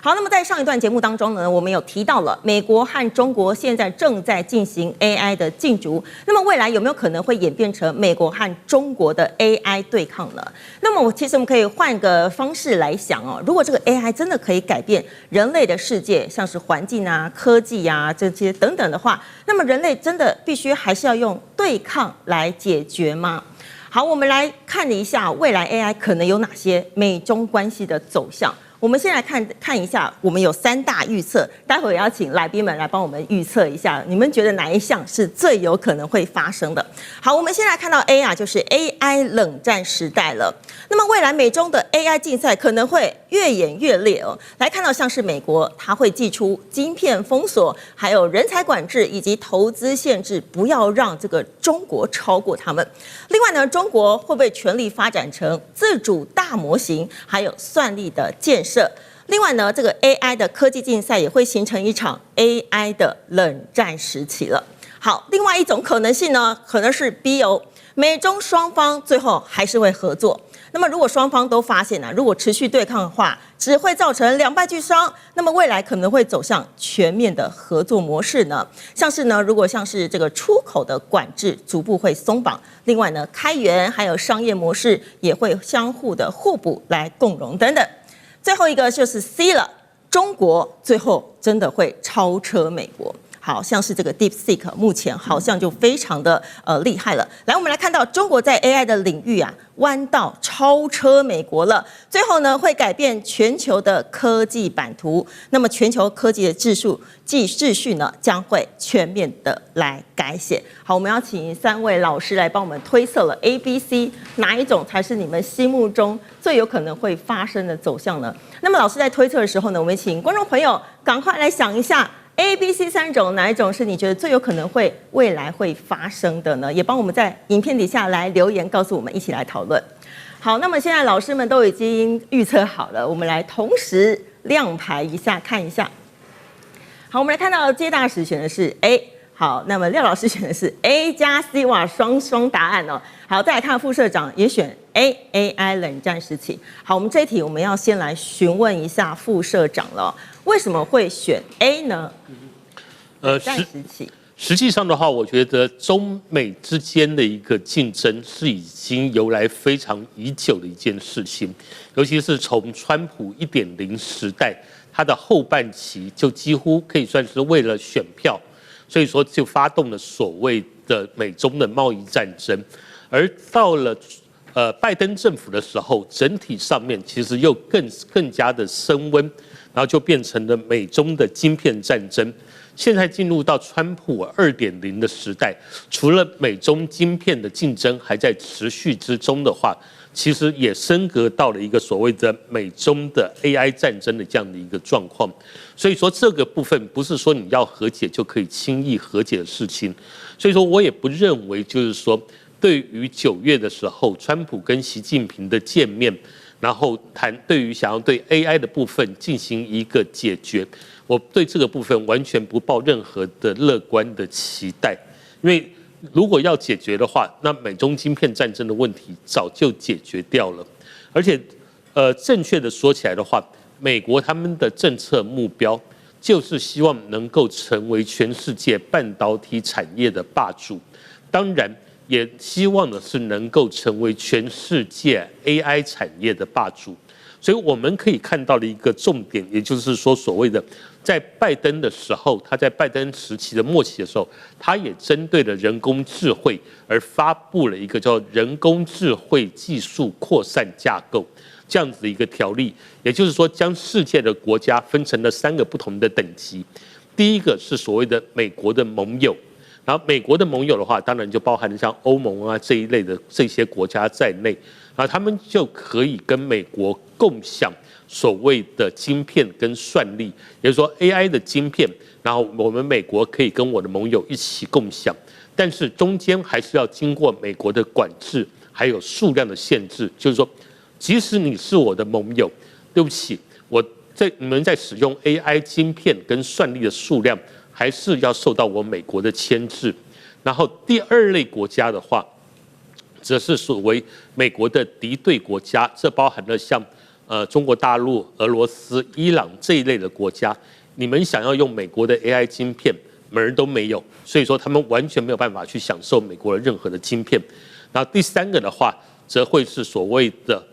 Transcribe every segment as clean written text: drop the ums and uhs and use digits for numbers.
好，那麼在上一段節目當中呢，我們有提到了美國和中國現在正在進行 AI 的競逐，那麼未來有沒有可能會演變成美國和中國的 AI 對抗呢？那麼其實我們可以換個方式來想哦，如果這個 AI 真的可以改變人類的世界，像是環境啊、科技啊這些等等的話，那麼人類真的必須還是要用對抗來解決嗎？好，我們來看一下未來 AI 可能有哪些美中關係的走向。我們先來看一下，我們有3大預測，待會兒要請來賓們來幫我們預測一下，你們覺得哪一項是最有可能會發生的？好，我們先來看到 A 啊，就是 AI 冷戰時代了。那麼未來美中的 AI 競賽可能會越演越烈哦。來看到像是美國，它會祭出晶片封鎖，還有人才管制以及投資限制，不要讓這個中國超過他們。另外呢，中國會不會全力發展成自主大模型，還有算力的建設？另外呢，這個 AI 的科技競賽也會形成一場 AI 的冷戰時期了。好，另外一種可能性呢，可能是 B 哦，美中雙方最後還是會合作。那麼如果雙方都發現如果持續对抗的話，只會造成兩敗俱傷。那麼未來可能會走向全面的合作模式呢？像是呢，如果像是這個出口的管制逐步會鬆綁，另外呢，開源還有商業模式也會相互的互補來共榮等等。最後一個就是 C 了，中國最後真的會超車美國。好像是這個 DeepSeek 目前好像就非常的厲害了。來，我們來看到中國在 AI 的領域彎道超車美國了。最後呢，會改變全球的科技版圖。那麼全球科技的秩序呢，將會全面的來改寫。好，我們要請3位老師來幫我們推測了 A、B、C 哪一種才是你們心目中最有可能會發生的走向呢？那麼老師在推測的時候呢，我們請觀眾朋友趕快來想一下。A、B、C 3種，哪一種是你覺得最有可能會未來會發生的呢？也幫我們在影片底下來留言，告訴我們，一起來討論。好，那麼現在老師們都已經預測好了，我們來同時亮牌一下，看一下。好，我們來看到接大使選的是 A。好，那麼廖老師選的是 A 加 C， 哇，雙答案哦。好，再來看副社長也選 AI 冷戰時期。好，我們這一題我們要先來詢問一下副社長了，為什麼會選 A 呢？冷戰時期。實際上的話，我覺得中美之間的一個競爭是已經由來非常已久的一件事情，尤其是從川普1.0時代，他的後半期就幾乎可以算是為了選票。所以說，就發動了所謂的美中的貿易戰爭，而到了拜登政府的時候，整體上面其實又更加的升溫，然後就變成了美中的晶片戰爭。現在進入到川普2.0的時代，除了美中晶片的競爭還在持續之中的話，其實也升格到了一個所謂的美中的 AI 戰爭的這樣的一個狀況。所以說這個部分不是說你要和解就可以輕易和解的事情。所以說我也不認為就是說對於9月的時候川普跟習近平的見面，然後談對於想要對 AI 的部分進行一個解決，我對這個部分完全不抱任何的樂觀的期待。因為如果要解決的話，那美中晶片戰爭的問題早就解決掉了。而且正確的說起來的話，美國他們的政策目標就是希望能夠成為全世界半導體產業的霸主，當然也希望的是能夠成為全世界 AI 產業的霸主。所以我們可以看到的一個重點，也就是說所謂的在拜登的時候，他在拜登時期的末期的時候，他也針對了人工智慧而發布了一個叫人工智慧技術擴散架構這樣子的一個條例，也就是說將世界的國家分成了3個不同的等級。第一個是所謂的美國的盟友，然後美國的盟友的話，當然就包含了像歐盟啊這一類的這些國家在內，然後他們就可以跟美國共享所謂的晶片跟算力，也就是說 AI 的晶片，然後我們美國可以跟我的盟友一起共享，但是中間還是要經過美國的管制，還有數量的限制，就是說，即使你是我的盟友，對不起，你們在使用 AI 晶片跟算力的數量，還是要受到我美國的牽制。然後第2類國家的話，則是所謂美國的敵對國家，這包含了像中國大陸、俄羅斯、伊朗這一類的國家，你們想要用美國的 AI 晶片，門兒都沒有，所以說他們完全沒有辦法去享受美國的任何的晶片。然後第三個的話，則會是所謂的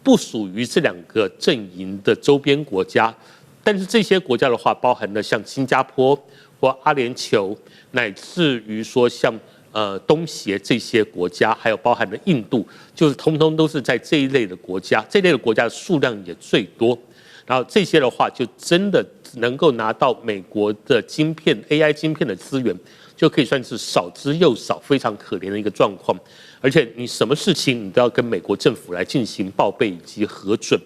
不屬於這兩個陣營的周邊國家，但是這些國家的話，包含了像新加坡或阿聯酋，乃至於說像東協這些國家，還有包含了印度，就是通通都是在這一類的國家，這一類的國家的數量也最多。然後這些的話，就真的能夠拿到美國的晶片 AI 晶片的資源，就可以算是少之又少，非常可憐的一個狀況。而且你什麼事情你都要跟美國政府來進行報備以及核准。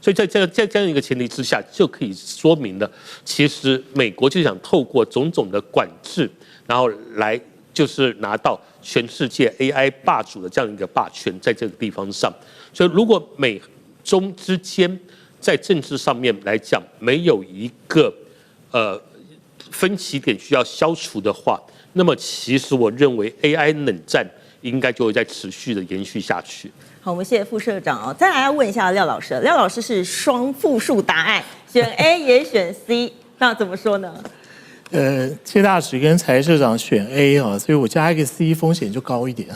所以在這樣一個前提之下，就可以說明了，其實美國就想透過種種的管制，然後來就是拿到全世界 AI 霸主的這樣一個霸權，在這個地方上。所以如果美中之間在政治上面來講沒有一個分歧點需要消除的話，那麼其實我認為 AI 冷戰應該就會再持續的延續下去。好，我們謝謝副社長哦。再來要問一下廖老師，廖老師是雙複數答案，選 A 也選 C， 那怎麼說呢？謝大使跟柴社長選 A 啊，所以我加一個 C 風險就高一點。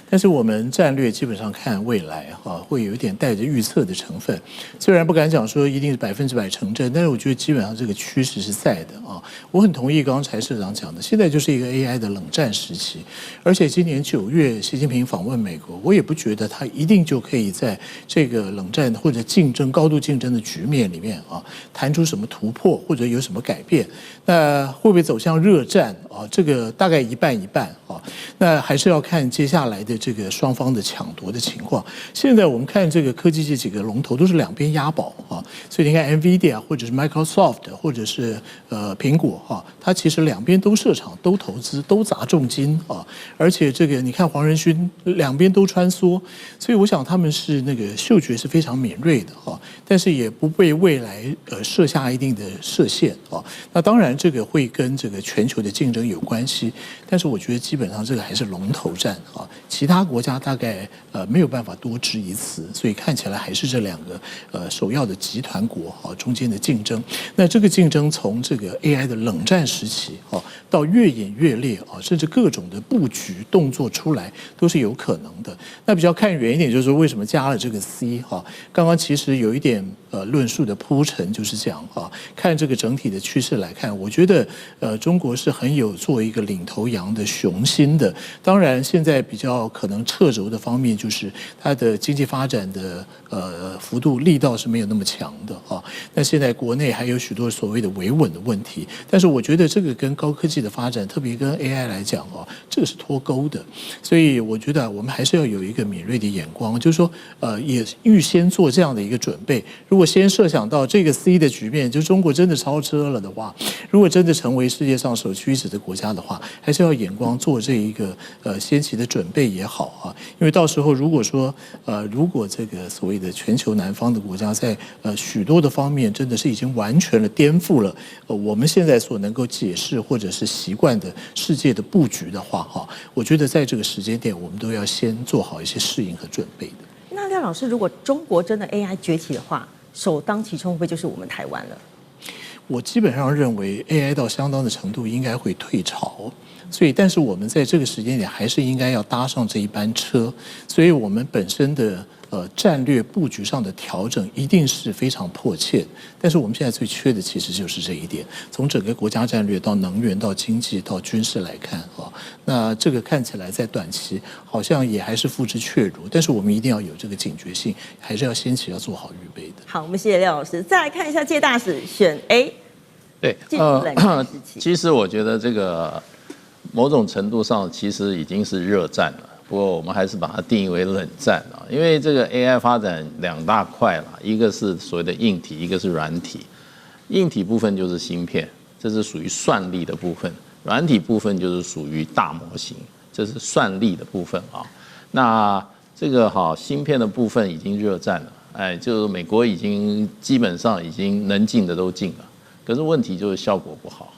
但是我們戰略基本上看未來哈，會有一點帶着預測的成分。雖然不敢講說一定是100%成真，但是我覺得基本上這個趨勢是在的啊。我很同意剛剛柴社長講的，現在就是一個 AI 的冷戰時期。而且今年9月習近平訪問美國，我也不覺得他一定就可以在這個冷戰或者競爭高度競爭的局面裡面啊，談出什麼突破或者有什麼改變。那會不會走向熱戰啊？這個大概一半一半啊。那還是要看接下來的這個雙方的搶奪的情況。現在我們看這個科技界幾個龍頭都是兩邊押寶啊，所以你看 NVIDIA 或者是 Microsoft 或者是蘋果哈，它其實兩邊都設廠、都投資、都砸重金啊。而且這個你看黃仁勳兩邊都穿梭，所以我想他們是那個嗅覺是非常敏銳的哈，但是也不被未來設下一定的設限啊。那當然這個會跟這個全球的競爭有關係，但是我覺得基本上這個還是龍頭戰啊，其他國家大概沒有辦法多支一詞，所以看起來還是這兩個首要的集團國啊中間的競爭。那這個競爭從這個 AI 的冷戰時期啊到越演越烈啊，甚至各種的布局動作出來都是有可能的。那比較看遠一點，就是說為什麼加了這個 C 哈？剛剛其實有一點論述的鋪陳就是這樣哈。看這個整體的趨勢來看，我覺得中國是很有做一個領頭羊的雄心的。當然，現在比較可能掣肘的方面就是它的經濟發展的幅度力道是沒有那麼強的啊。那現在國內還有許多所謂的維穩的問題，但是我覺得這個跟高科技的發展，特別跟 AI 來講啊，這個是脫鈎的。所以我覺得我們還是要有一個敏銳的眼光，就是說也預先做這樣的一個準備。如果先設想到這個 C 的局面，就中國真的超車了的話，如果真的成為世界上首屈一指的國家的話，還是要眼光做這一個先期的準備也好啊。因為到時候如果說如果這個所謂的全球南方的國家在許多的方面真的是已經完全的顛覆了我們現在所能夠解釋或者是習慣的世界的布局的話哈，我覺得在這個時間點我們都要先做好一些適應和準備的。那廖老師，如果中國真的 AI 崛起的話，首當其衝会不會就是我們台灣了？我基本上認為 AI 到相當的程度應該會退潮，所以但是我們在這個時間點還是應該要搭上這一班車，所以我們本身的戰略布局上的調整一定是非常迫切，但是我們現在最缺的其實就是這一點。從整個國家戰略到能源到經濟到軍事來看啊，那這個看起來在短期好像也還是付之闕如，但是我們一定要有這個警覺性，還是要先期要做好預備的。好，我們謝謝廖老師。再來看一下謝大使選 A。對，其實我覺得這個某種程度上其實已經是熱戰了。不過我們還是把它定義為冷戰啊，因為這個 AI 發展兩大塊啦，一個是所謂的硬體，一個是軟體。硬體部分就是芯片，這是屬於算力的部分；軟體部分就是屬於大模型，這是算力的部分啊。那這個芯片的部分已經熱戰了，哎，就是美國已經基本上已經能進的都進了，可是問題就是效果不好。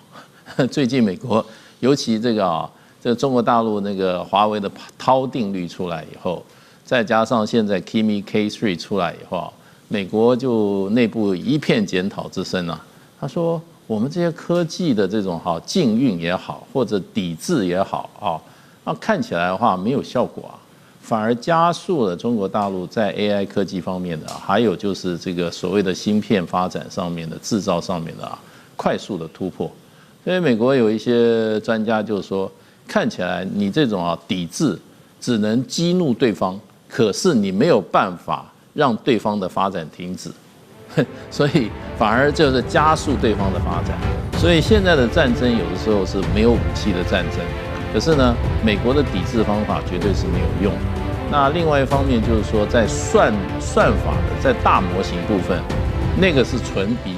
最近美國尤其這個中國大陸那個華為的濤定律出來以後，再加上現在 Kimi K3 出來以後，美國就內部一片檢討之聲啊，他說我們這些科技的這種禁運也好，或者抵制也好啊，看起來的話沒有效果啊，反而加速了中國大陸在 AI 科技方面的，還有就是這個所謂的芯片發展上面的製造上面的快速的突破。所以美國有一些專家就說，看起來你這種抵制只能激怒對方，可是你沒有辦法讓對方的發展停止，所以反而就是加速对方的發展。所以現在的戰争有的时候是没有武器的戰爭，可是呢，美國的抵制方法絕对是沒有用的。那另外一方面就是說，在算法的在大模型部分，那個是纯比